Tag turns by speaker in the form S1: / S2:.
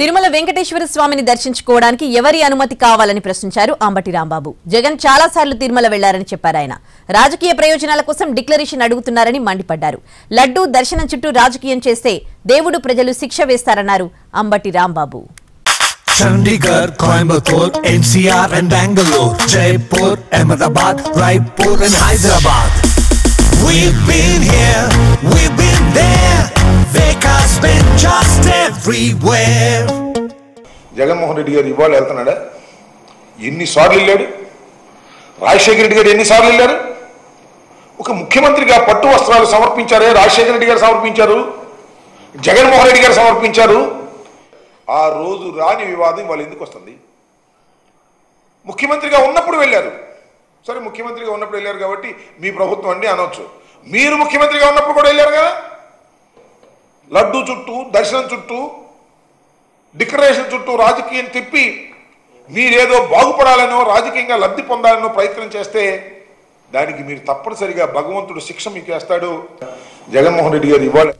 S1: తిరుమల వెంకటేశ్వర స్వామిని దర్శించుకోవడానికి ఎవరి అనుమతి కావాలని ప్రశ్నించారు అంబటి రాంబాబు. జగన్ చాలా సార్లు తిరుమల వెళ్లారని చెప్పారు. ఆయన రాజకీయ ప్రయోజనాల కోసం డిక్లరేషన్ అడుగుతున్నారని మండిపడ్డారు. లడ్డూ దర్శనం చుట్టూ రాజకీయం చేస్తే దేవుడు ప్రజలు శిక్ష వేస్తారన్నారు Ambati Rambabu.
S2: Chandigarh, Coimbatore, NCR and Bangalore, Jaipur, Ahmedabad, Raipur and Hyderabad. We've been here, we've been there, Veka's been just everywhere.
S3: Jaganmohan Reddy గారు ఇవాళ వెళ్తున్నాడా? ఎన్నిసార్లు వెళ్ళాడు? రాజశేఖర రెడ్డి గారు ఎన్నిసార్లు వెళ్ళారు? ఒక ముఖ్యమంత్రిగా పట్టు వస్త్రాలు సమర్పించారే రాజశేఖర రెడ్డి గారు సమర్పించారు, జగన్మోహన్ రెడ్డి గారు సమర్పించారు. ఆ రోజు రాని వివాదం వాళ్ళు ఎందుకు వస్తుంది? ముఖ్యమంత్రిగా ఉన్నప్పుడు వెళ్ళారు. సరే, ముఖ్యమంత్రిగా ఉన్నప్పుడు వెళ్ళారు కాబట్టి మీ ప్రభుత్వం అండి అనవచ్చు. మీరు ముఖ్యమంత్రిగా ఉన్నప్పుడు కూడా వెళ్ళారు కదా. లడ్డూ చుట్టూ, దర్శనం చుట్టూ, డిక్లరేషన్ చుట్టూ రాజకీయం తిప్పి మీరేదో బాగుపడాలనో రాజకీయంగా లబ్ధి పొందాలనో ప్రయత్నం చేస్తే దానికి మీరు తప్పనిసరిగా భగవంతుడు శిక్ష మీకు వేస్తాడు. జగన్మోహన్ రెడ్డి గారు ఇవాళ